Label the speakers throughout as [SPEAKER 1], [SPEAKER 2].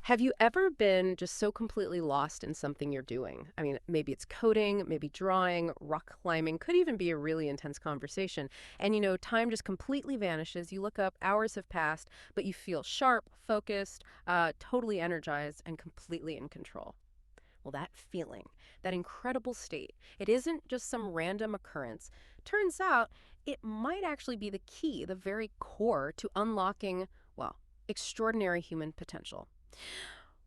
[SPEAKER 1] Have you ever been just so completely lost in something you're doing? I mean, maybe it's coding, maybe drawing, rock climbing, could even be a really intense conversation. And time just completely vanishes. You look up, hours have passed, but you feel sharp, focused, totally energized, and completely in control. Well, that feeling, that incredible state, it isn't just some random occurrence. Turns out it might actually be the key, the very core to unlocking, well, extraordinary human potential.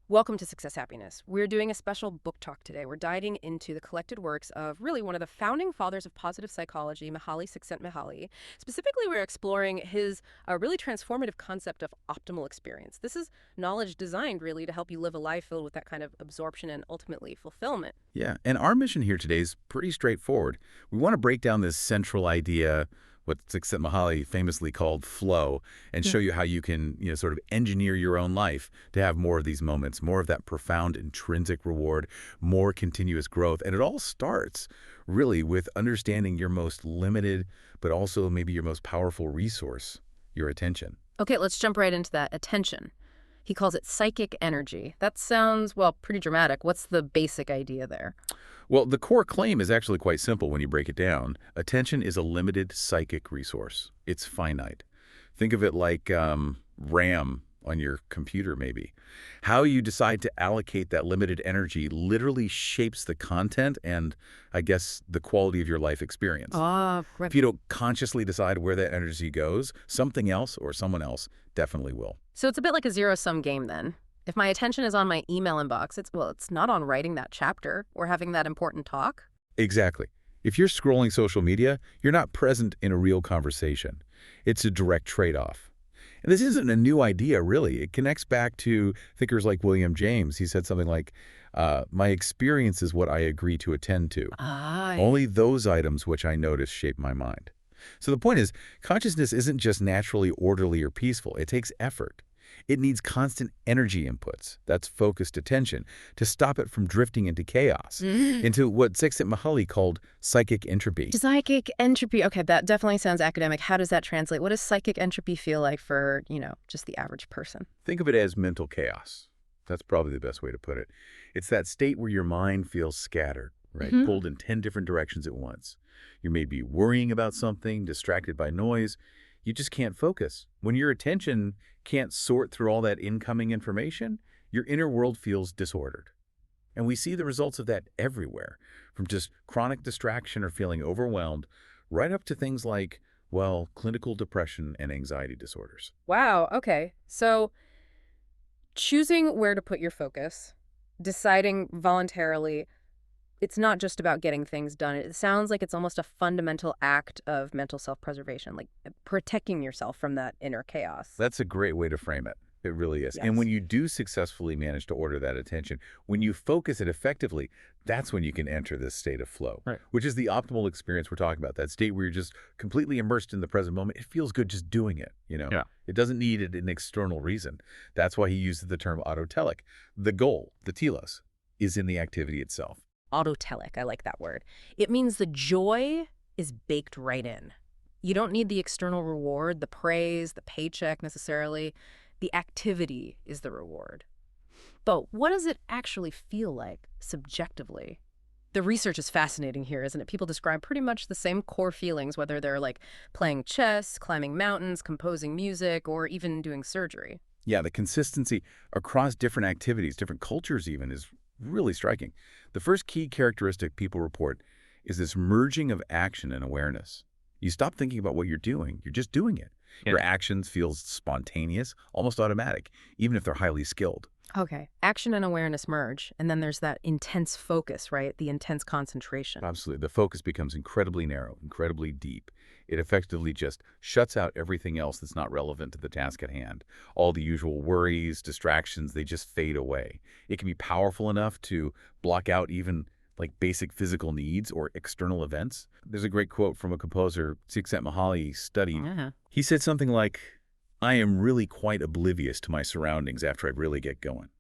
[SPEAKER 1] Welcome to Success Happiness. We're doing a special book talk today. We're diving into the collected works of really one of the founding fathers of positive psychology, Mihaly Csikszentmihalyi. Specifically, we're exploring his really transformative concept of optimal experience. This is knowledge designed really to help you live a life filled with that kind of absorption and ultimately fulfillment.
[SPEAKER 2] Yeah, and our mission here today is pretty straightforward. We want to break down this central idea, what Csikszentmihalyi famously called flow, and show you how you can, sort of engineer your own life to have more of these moments, more of that profound intrinsic reward, more continuous growth. And it all starts really with understanding your most limited, but also maybe your most powerful resource, your attention.
[SPEAKER 1] Okay, let's jump right into that attention. He calls it psychic energy. That sounds, well, pretty dramatic. What's the basic idea there?
[SPEAKER 2] Well, the core claim is actually quite simple when you break it down. Attention is a limited psychic resource. It's finite. Think of it like RAM on your computer, maybe. How you decide to allocate that limited energy literally shapes the content and, I guess, the quality of your life experience.
[SPEAKER 1] Ah, right.
[SPEAKER 2] If you don't consciously decide where that energy goes, something else or someone else definitely will.
[SPEAKER 1] So it's a bit like a zero-sum game then. If my attention is on my email inbox, it's not on writing that chapter or having that important talk.
[SPEAKER 2] Exactly. If you're scrolling social media, you're not present in a real conversation. It's a direct trade-off. And this isn't a new idea, really. It connects back to thinkers like William James. He said something like, my experience is what I agree to attend to.
[SPEAKER 1] Ah,
[SPEAKER 2] Only those items which I notice shape my mind. So the point is, consciousness isn't just naturally orderly or peaceful. It takes effort. It needs constant energy inputs, that's focused attention, to stop it from drifting into chaos, into what Csikszentmihalyi called psychic entropy.
[SPEAKER 1] psychic entropy. Okay, that definitely sounds academic. How does that translate? What does psychic entropy feel like for, just the average person?
[SPEAKER 2] Think of it as mental chaos. That's probably the best way to put it. It's that state where your mind feels scattered, right? Pulled in 10 different directions at once. You may be worrying about something, distracted by noise. You just can't focus. When your attention can't sort through all that incoming information, your inner world feels disordered. And we see the results of that everywhere, from just chronic distraction or feeling overwhelmed, right up to things like, well, clinical depression and anxiety disorders.
[SPEAKER 1] Wow, okay. So choosing where to put your focus, deciding voluntarily, it's not just about getting things done. It sounds like it's almost a fundamental act of mental self-preservation, like protecting yourself from that inner chaos.
[SPEAKER 2] That's a great way to frame it. It really is.
[SPEAKER 1] Yes.
[SPEAKER 2] And when you do successfully manage to order that attention, when you focus it effectively, that's when you can enter this state of flow,
[SPEAKER 3] Right.
[SPEAKER 2] which is the optimal experience we're talking about, that state where you're just completely immersed in the present moment. It feels good just doing it.
[SPEAKER 3] Yeah.
[SPEAKER 2] It doesn't need an external reason. That's why he uses the term autotelic. The goal, the telos, is in the activity itself.
[SPEAKER 1] Autotelic, I like that word. It means the joy is baked right in. You don't need the external reward, the praise, the paycheck necessarily. The activity is the reward. But what does it actually feel like subjectively? The research is fascinating here, isn't it? People describe pretty much the same core feelings, whether they're like playing chess, climbing mountains, composing music, or even doing surgery.
[SPEAKER 2] Yeah, the consistency across different activities, different cultures even, is really striking. The first key characteristic people report is this merging of action and awareness. You stop thinking about what you're doing. You're just doing it.
[SPEAKER 3] Yeah.
[SPEAKER 2] Your actions feel spontaneous, almost automatic, even if they're highly skilled.
[SPEAKER 1] Okay, action and awareness merge, and then there's that intense focus, right? The intense concentration.
[SPEAKER 2] Absolutely. The focus becomes incredibly narrow, incredibly deep. It effectively just shuts out everything else that's not relevant to the task at hand. All the usual worries, distractions, they just fade away. It can be powerful enough to block out even like basic physical needs or external events. There's a great quote from a composer Csikszentmihalyi studied.
[SPEAKER 1] Yeah.
[SPEAKER 2] He said something like, I am really quite oblivious to my surroundings after I really get going.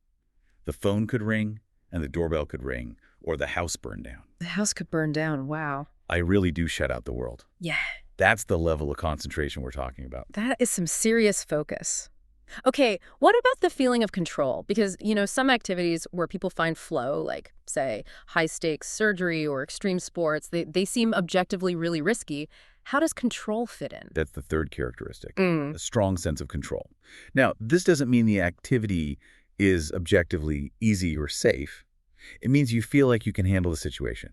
[SPEAKER 2] The phone could ring and the doorbell could ring or the house burn down.
[SPEAKER 1] The house could burn down. Wow.
[SPEAKER 2] I really do shut out the world.
[SPEAKER 1] Yeah.
[SPEAKER 2] That's the level of concentration we're talking about.
[SPEAKER 1] That is some serious focus. Okay, what about the feeling of control? Because, some activities where people find flow, like, say, high-stakes surgery or extreme sports, they seem objectively really risky. How does control fit in?
[SPEAKER 2] That's the third characteristic,
[SPEAKER 1] Mm,
[SPEAKER 2] a strong sense of control. Now, this doesn't mean the activity is objectively easy or safe. It means you feel like you can handle the situation.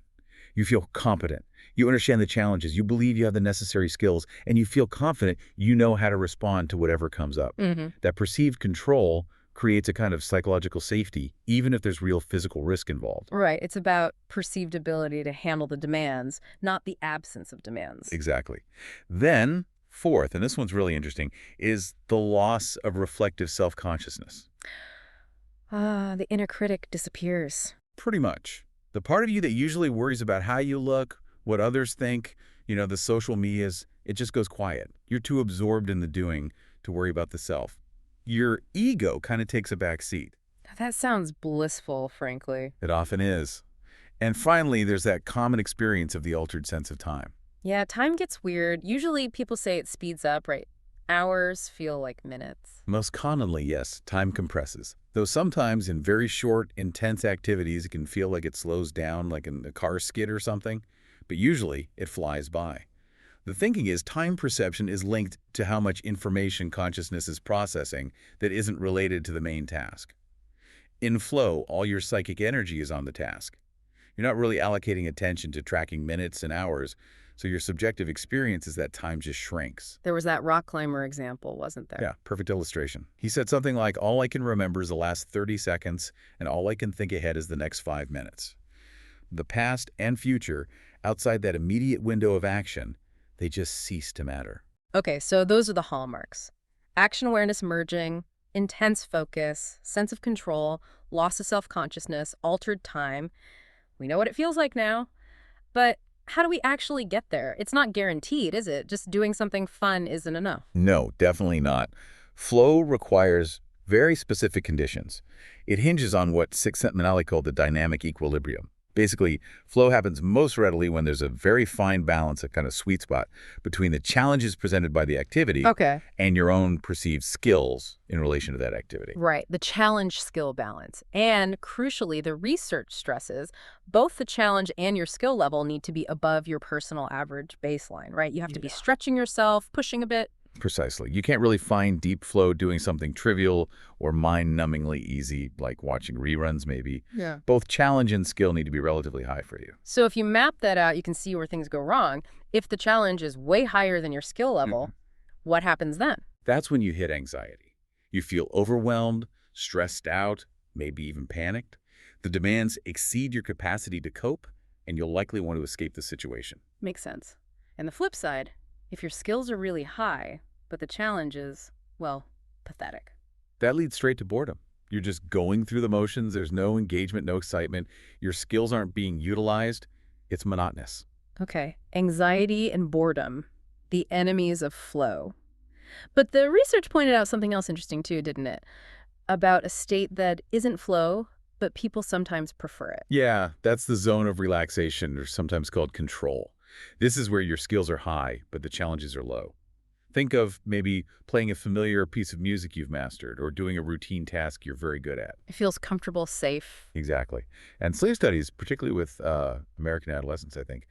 [SPEAKER 2] You feel competent. You understand the challenges. You believe you have the necessary skills, and you feel confident you know how to respond to whatever comes up.
[SPEAKER 1] hmm
[SPEAKER 2] That perceived control creates a kind of psychological safety, even if there's real physical risk involved.
[SPEAKER 1] Right, it's about perceived ability to handle the demands, not the absence of demands.
[SPEAKER 2] Exactly. Then, fourth, and this one's really interesting, is the loss of reflective self-consciousness.
[SPEAKER 1] Ah, the inner critic disappears.
[SPEAKER 2] Pretty much. The part of you that usually worries about how you look, what others think, the social medias, it just goes quiet. You're too absorbed in the doing to worry about the self. Your ego kind of takes a back seat.
[SPEAKER 1] That sounds blissful, frankly.
[SPEAKER 2] It often is. And finally, there's that common experience of the altered sense of time.
[SPEAKER 1] Yeah, time gets weird. Usually people say it speeds up, right? Hours feel like minutes.
[SPEAKER 2] Most commonly, yes, time compresses. Though sometimes in very short, intense activities, it can feel like it slows down, like in a car skid or something. But usually, it flies by. The thinking is time perception is linked to how much information consciousness is processing that isn't related to the main task. In flow, all your psychic energy is on the task. You're not really allocating attention to tracking minutes and hours, so your subjective experience is that time just shrinks.
[SPEAKER 1] There was that rock climber example, wasn't there?
[SPEAKER 2] Yeah, perfect illustration. He said something like, all I can remember is the last 30 seconds, and all I can think ahead is the next 5 minutes. The past and future, outside that immediate window of action, they just cease to matter.
[SPEAKER 1] Okay, so those are the hallmarks. Action awareness merging, intense focus, sense of control, loss of self-consciousness, altered time. We know what it feels like now. But how do we actually get there? It's not guaranteed, is it? Just doing something fun isn't enough.
[SPEAKER 2] No, definitely not. Flow requires very specific conditions. It hinges on what Csikszentmihalyi called the dynamic equilibrium. Basically, flow happens most readily when there's a very fine balance, a kind of sweet spot, between the challenges presented by the activity
[SPEAKER 1] Okay.
[SPEAKER 2] and your own perceived skills in relation to that activity.
[SPEAKER 1] Right, the challenge skill balance. And crucially, the research stresses both the challenge and your skill level need to be above your personal average baseline, right? You have to be stretching yourself, pushing a bit.
[SPEAKER 2] Precisely. You can't really find deep flow doing something trivial or mind-numbingly easy, like watching reruns maybe.
[SPEAKER 1] Yeah.
[SPEAKER 2] Both challenge and skill need to be relatively high for you.
[SPEAKER 1] So if you map that out, you can see where things go wrong. If the challenge is way higher than your skill level, what happens then?
[SPEAKER 2] That's when you hit anxiety. You feel overwhelmed, stressed out, maybe even panicked. The demands exceed your capacity to cope, and you'll likely want to escape the situation.
[SPEAKER 1] Makes sense. And the flip side, if your skills are really high, but the challenge is, well, pathetic.
[SPEAKER 2] That leads straight to boredom. You're just going through the motions. There's no engagement, no excitement. Your skills aren't being utilized. It's monotonous.
[SPEAKER 1] Okay, anxiety and boredom, the enemies of flow. But the research pointed out something else interesting too, didn't it? About a state that isn't flow, but people sometimes prefer it.
[SPEAKER 2] Yeah, that's the zone of relaxation, or sometimes called control. This is where your skills are high, but the challenges are low. Think of maybe playing a familiar piece of music you've mastered or doing a routine task you're very good at.
[SPEAKER 1] It feels comfortable, safe.
[SPEAKER 2] Exactly. And sleep studies, particularly with American adolescents, I think,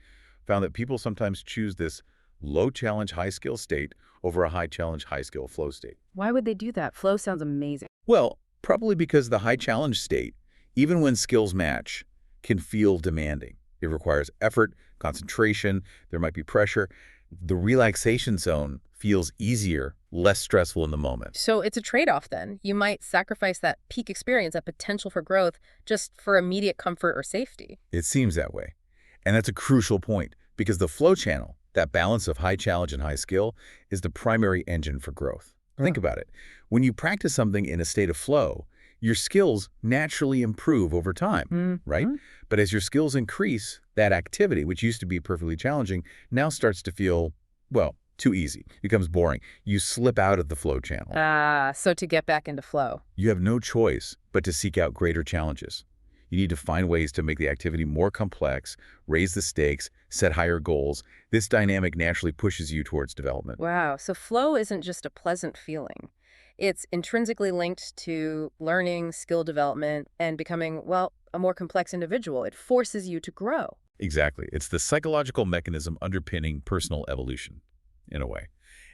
[SPEAKER 2] found that people sometimes choose this low-challenge, high-skill state over a high-challenge, high-skill flow state.
[SPEAKER 1] Why would they do that? Flow sounds amazing.
[SPEAKER 2] Well, probably because the high-challenge state, even when skills match, can feel demanding. It requires effort, concentration, there might be pressure. The relaxation zone feels easier, less stressful in the moment.
[SPEAKER 1] So it's a trade-off then. You might sacrifice that peak experience, that potential for growth, just for immediate comfort or safety.
[SPEAKER 2] It seems that way. And that's a crucial point because the flow channel, that balance of high challenge and high skill, is the primary engine for growth. Think about it. When you practice something in a state of flow, your skills naturally improve over time, right? But as your skills increase, that activity, which used to be perfectly challenging, now starts to feel, well, too easy. It becomes boring. You slip out of the flow channel.
[SPEAKER 1] So to get back into flow.
[SPEAKER 2] You have no choice but to seek out greater challenges. You need to find ways to make the activity more complex, raise the stakes, set higher goals. This dynamic naturally pushes you towards development.
[SPEAKER 1] Wow, so flow isn't just a pleasant feeling. It's intrinsically linked to learning, skill development, and becoming, well, a more complex individual. It forces you to grow.
[SPEAKER 2] Exactly. It's the psychological mechanism underpinning personal evolution, in a way.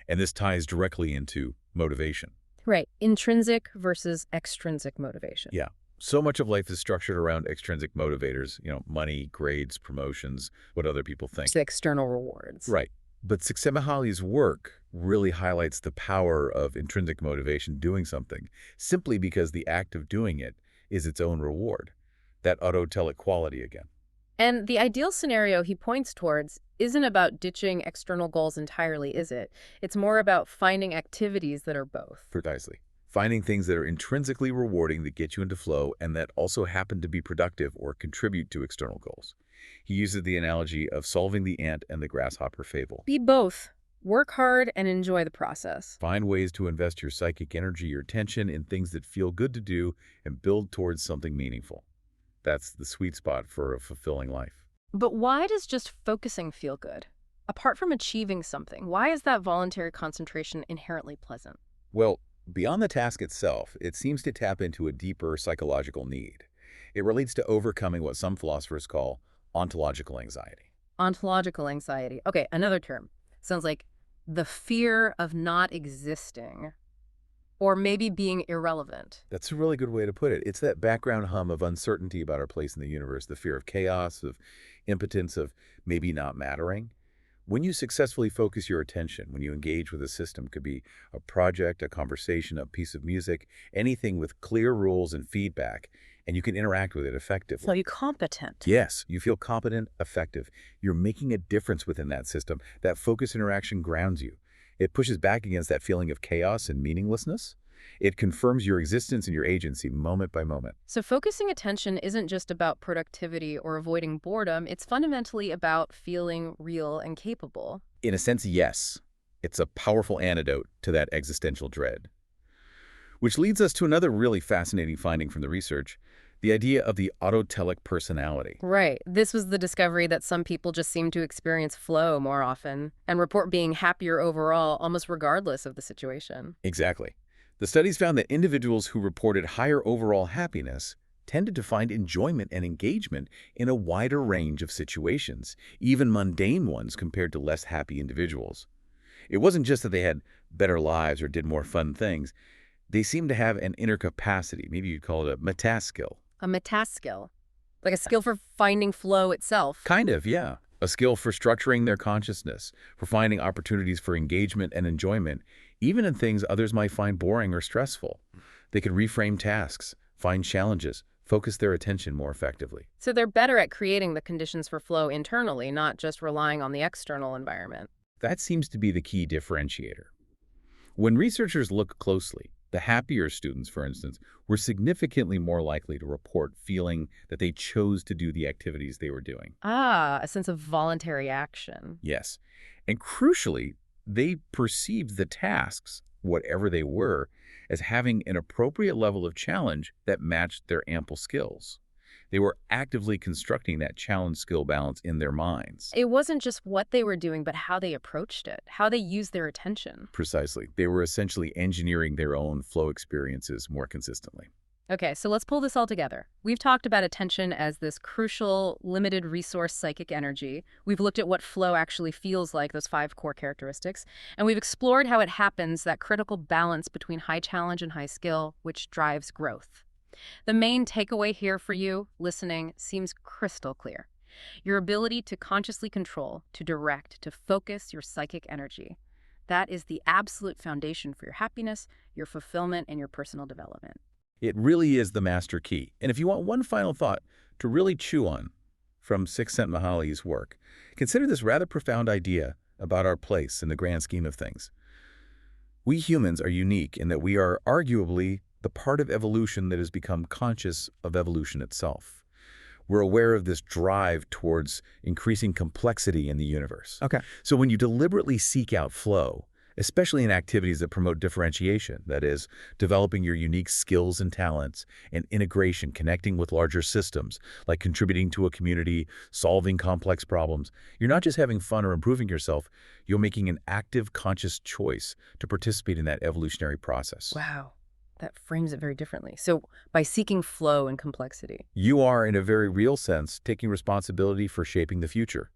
[SPEAKER 2] And this ties directly into motivation.
[SPEAKER 1] Right. Intrinsic versus extrinsic motivation.
[SPEAKER 2] Yeah. So much of life is structured around extrinsic motivators, money, grades, promotions, what other people
[SPEAKER 1] It's
[SPEAKER 2] think.
[SPEAKER 1] the external rewards.
[SPEAKER 2] Right. But Csikszentmihalyi's work really highlights the power of intrinsic motivation doing something, simply because the act of doing it is its own reward. That autotelic quality again.
[SPEAKER 1] And the ideal scenario he points towards isn't about ditching external goals entirely, is it? It's more about finding activities that are both.
[SPEAKER 2] Precisely. Finding things that are intrinsically rewarding that get you into flow and that also happen to be productive or contribute to external goals. He uses the analogy of solving the ant and the grasshopper fable.
[SPEAKER 1] Be both. Work hard and enjoy the process.
[SPEAKER 2] Find ways to invest your psychic energy, your attention in things that feel good to do and build towards something meaningful. That's the sweet spot for a fulfilling life.
[SPEAKER 1] But why does just focusing feel good? Apart from achieving something, why is that voluntary concentration inherently pleasant?
[SPEAKER 2] Well, beyond the task itself, it seems to tap into a deeper psychological need. It relates to overcoming what some philosophers call ontological anxiety.
[SPEAKER 1] Ontological anxiety. Okay, another term. Sounds like the fear of not existing or maybe being irrelevant.
[SPEAKER 2] That's a really good way to put it. It's that background hum of uncertainty about our place in the universe, the fear of chaos, of impotence, of maybe not mattering. When you successfully focus your attention, when you engage with a system, could be a project, a conversation, a piece of music, anything with clear rules and feedback, and you can interact with it effectively.
[SPEAKER 1] So you're competent.
[SPEAKER 2] Yes, you feel competent, effective. You're making a difference within that system. That focus interaction grounds you. It pushes back against that feeling of chaos and meaninglessness. It confirms your existence and your agency moment by moment.
[SPEAKER 1] So focusing attention isn't just about productivity or avoiding boredom. It's fundamentally about feeling real and capable.
[SPEAKER 2] In a sense, yes. It's a powerful antidote to that existential dread. Which leads us to another really fascinating finding from the research, the idea of the autotelic personality.
[SPEAKER 1] Right. This was the discovery that some people just seem to experience flow more often and report being happier overall, almost regardless of the situation.
[SPEAKER 2] Exactly. The studies found that individuals who reported higher overall happiness tended to find enjoyment and engagement in a wider range of situations, even mundane ones compared to less happy individuals. It wasn't just that they had better lives or did more fun things. They seemed to have an inner capacity, maybe you'd call it a metaskill.
[SPEAKER 1] A metaskill. Like a skill for finding flow itself.
[SPEAKER 2] Kind of, yeah. A skill for structuring their consciousness, for finding opportunities for engagement and enjoyment, even in things others might find boring or stressful. They could reframe tasks, find challenges, focus their attention more effectively.
[SPEAKER 1] So they're better at creating the conditions for flow internally, not just relying on the external environment.
[SPEAKER 2] That seems to be the key differentiator. When researchers look closely, the happier students, for instance, were significantly more likely to report feeling that they chose to do the activities they were doing.
[SPEAKER 1] Ah, a sense of voluntary action.
[SPEAKER 2] Yes. And crucially, they perceived the tasks, whatever they were, as having an appropriate level of challenge that matched their ample skills. They were actively constructing that challenge-skill balance in their minds.
[SPEAKER 1] It wasn't just what they were doing, but how they approached it, how they used their attention.
[SPEAKER 2] Precisely. They were essentially engineering their own flow experiences more consistently.
[SPEAKER 1] Okay, so let's pull this all together. We've talked about attention as this crucial, limited resource psychic energy. We've looked at what flow actually feels like, those 5 core characteristics. And we've explored how it happens, that critical balance between high challenge and high skill, which drives growth. The main takeaway here for you, listening, seems crystal clear. Your ability to consciously control, to direct, to focus your psychic energy. That is the absolute foundation for your happiness, your fulfillment, and your personal development.
[SPEAKER 2] It really is the master key. And if you want one final thought to really chew on from Csikszentmihalyi's work, consider this rather profound idea about our place in the grand scheme of things. We humans are unique in that we are arguably the part of evolution that has become conscious of evolution itself. We're aware of this drive towards increasing complexity in the universe.
[SPEAKER 3] Okay.
[SPEAKER 2] So when you deliberately seek out flow, especially in activities that promote differentiation, that is, developing your unique skills and talents, and integration, connecting with larger systems, like contributing to a community, solving complex problems. You're not just having fun or improving yourself, you're making an active, conscious choice to participate in that evolutionary process.
[SPEAKER 1] Wow, that frames it very differently. So by seeking flow and complexity.
[SPEAKER 2] You are, in a very real sense, taking responsibility for shaping the future.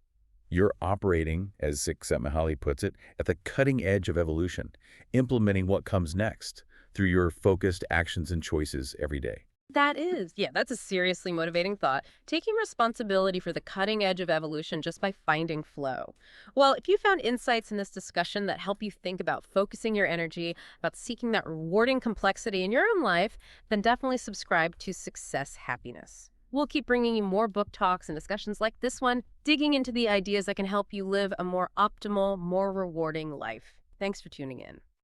[SPEAKER 2] You're operating, as Csikszentmihalyi puts it, at the cutting edge of evolution, implementing what comes next through your focused actions and choices every day.
[SPEAKER 1] Yeah, that's a seriously motivating thought. Taking responsibility for the cutting edge of evolution just by finding flow. Well, if you found insights in this discussion that help you think about focusing your energy, about seeking that rewarding complexity in your own life, then definitely subscribe to Success Happiness. We'll keep bringing you more book talks and discussions like this one, digging into the ideas that can help you live a more optimal, more rewarding life. Thanks for tuning in.